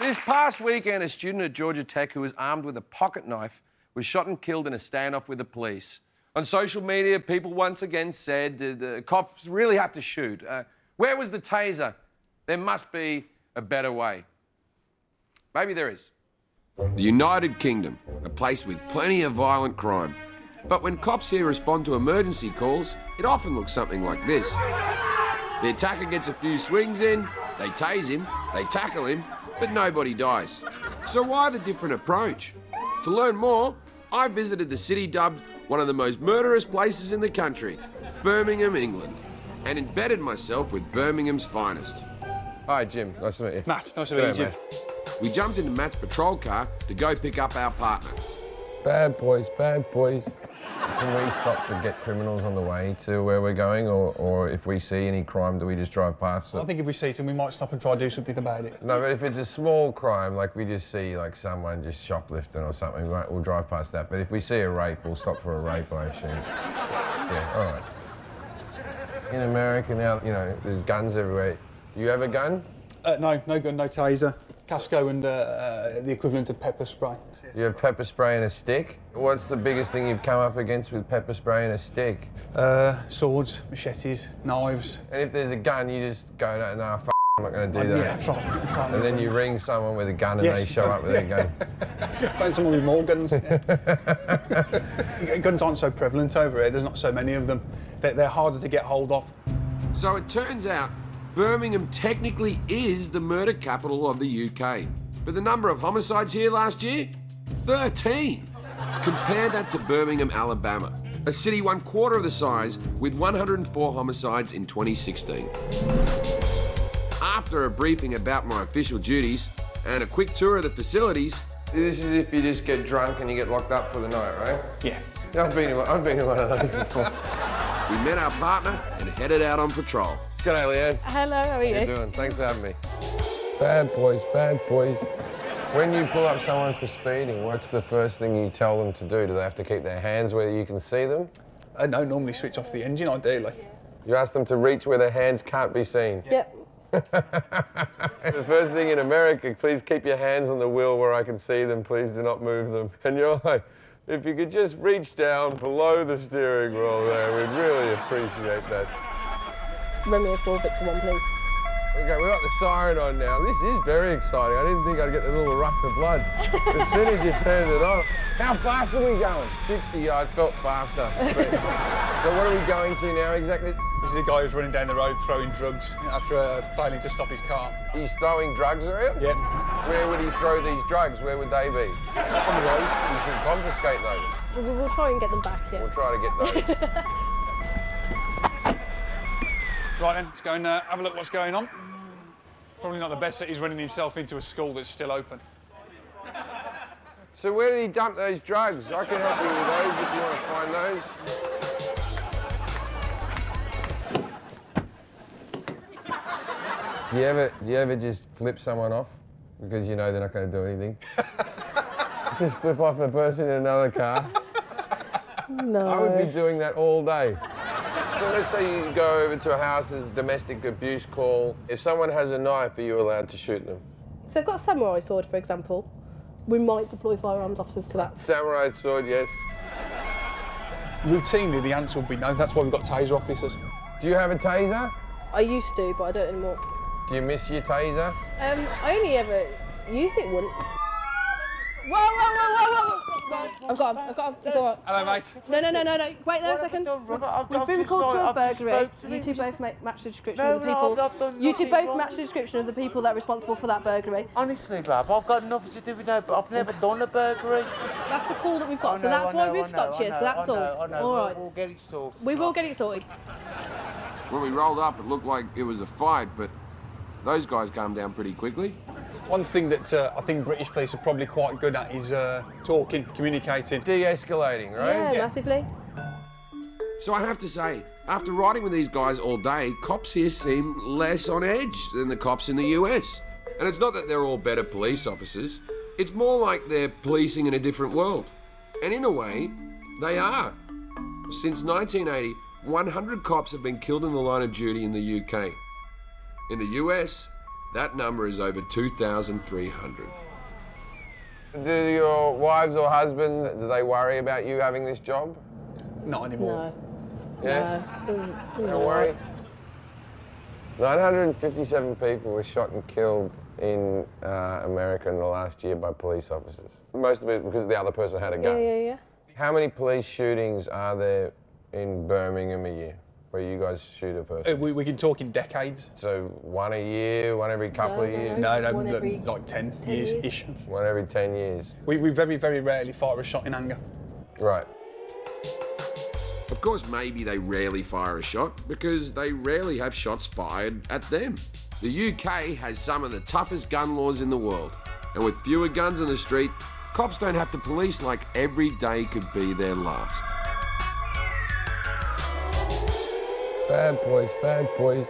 This past weekend, a student at Georgia Tech who was armed with a pocket knife was shot and killed in a standoff with the police. On social media, people once again said the cops really have to shoot. Where was the taser? There must be a better way. Maybe there is. The United Kingdom, a place with plenty of violent crime. But when cops here respond to emergency calls, it often looks something like this. The attacker gets a few swings in, they tase him, they tackle him, but nobody dies. So why the different approach? To learn more, I visited the city dubbed one of the most murderous places in the country, Birmingham, England, and embedded myself with Birmingham's finest. Hi, Jim. Nice to meet you. Matt, nice to meet you, Jim. We jumped into Matt's patrol car to go pick up our partner. Bad boys, bad boys. Can we stop to get criminals on the way to where we're going, or if we see any crime, do we just drive past it? I think if we see some, we might stop and try to do something about it. No, but if it's a small crime, like we just see like someone just shoplifting or something, we'll drive past that. But if we see a rape, we'll stop for a rape, I assume. Yeah, all right. In America now, you know, there's guns everywhere. Do you have a gun? No gun, no taser. Casco and the equivalent of pepper spray. You have pepper spray and a stick? What's the biggest thing you've come up against with pepper spray and a stick? Swords, machetes, knives. And if there's a gun, you just go, no, f***, I'm not going to do that. Yeah, try. And then you ring someone with a gun and yes, they show up with their gun. Find someone with more guns. Guns aren't so prevalent over here. There's not so many of them. They're harder to get hold of. So it turns out Birmingham technically is the murder capital of the UK. But the number of homicides here last year? 13. Compare that to Birmingham, Alabama, a city 1/4 of the size with 104 homicides in 2016. After a briefing about my official duties and a quick tour of the facilities... This is if you just get drunk and you get locked up for the night, right? Yeah. I've been in one of those before. We met our partner and headed out on patrol. G'day, Leanne. Hello, how are you? How you doing? Thanks for having me. Bad boys, bad boys. When you pull up someone for speeding, what's the first thing you tell them to do? Do they have to keep their hands where you can see them? No, normally switch off the engine, ideally. You ask them to reach where their hands can't be seen? Yep. The first thing in America, please keep your hands on the wheel where I can see them. Please do not move them. And you're like, if you could just reach down below the steering wheel there, we'd really appreciate that. Run me a 4-Victor 1, please. Okay, we've got the siren on now. This is very exciting. I didn't think I'd get the little rush of blood as soon as you turned it on. How fast are we going? 60, I felt faster. So what are we going to now exactly? This is a guy who's running down the road throwing drugs after failing to stop his car. He's throwing drugs around? Yep. Where would he throw these drugs? Where would they be? On the road. You can confiscate those. We'll try and get them back, yeah. We'll try to get those. Right then, let's go and have a look what's going on. Probably not the best that he's running himself into a school that's still open. So where did he dump those drugs? I can help you with those if you want to find those. Do you ever just flip someone off because you know they're not going to do anything? Just flip off a person in another car? No. I would be doing that all day. So let's say you go over to a house, there's a domestic abuse call. If someone has a knife, are you allowed to shoot them? So I've got a samurai sword, for example. We might deploy firearms officers to that. Samurai sword, yes. Routinely, the answer would be no. That's why we've got taser officers. Do you have a taser? I used to, but I don't anymore. Do you miss your taser? I only ever used it once. Whoa. I've got him. He's all right. Hello, mate. No. Wait there a second. We've been called to a burglary. You two both match the description of the people. You two both match the description of the people that are responsible for that burglary. Honestly, Bob, I've got nothing to do with that, but I've never done a burglary. That's the call that we've got, so that's why we've stopped you, so that's all. All right. We'll get it sorted. We will get it sorted. When we rolled up, it looked like it was a fight, but those guys calmed down pretty quickly. One thing that I think British police are probably quite good at is talking, communicating. De-escalating, right? Yeah, massively. So I have to say, after riding with these guys all day, cops here seem less on edge than the cops in the US. And it's not that they're all better police officers. It's more like they're policing in a different world. And in a way, they are. Since 1980, 100 cops have been killed in the line of duty in the UK. In the US, That number is over 2,300. Do your wives or husbands, do they worry about you having this job? Not anymore. No. Yeah? No. Don't worry. 957 people were shot and killed in America in the last year by police officers. Most of it because the other person had a gun. Yeah. How many police shootings are there in Birmingham a year where you guys shoot a person? We can talk in decades. So one a year, one every couple of years? No, One every like 10 10 years-ish. One every 10 years. We very, very rarely fire a shot in anger. Right. Of course, maybe they rarely fire a shot because they rarely have shots fired at them. The UK has some of the toughest gun laws in the world, and with fewer guns on the street, cops don't have to police like every day could be their last. Bad boys, bad boys.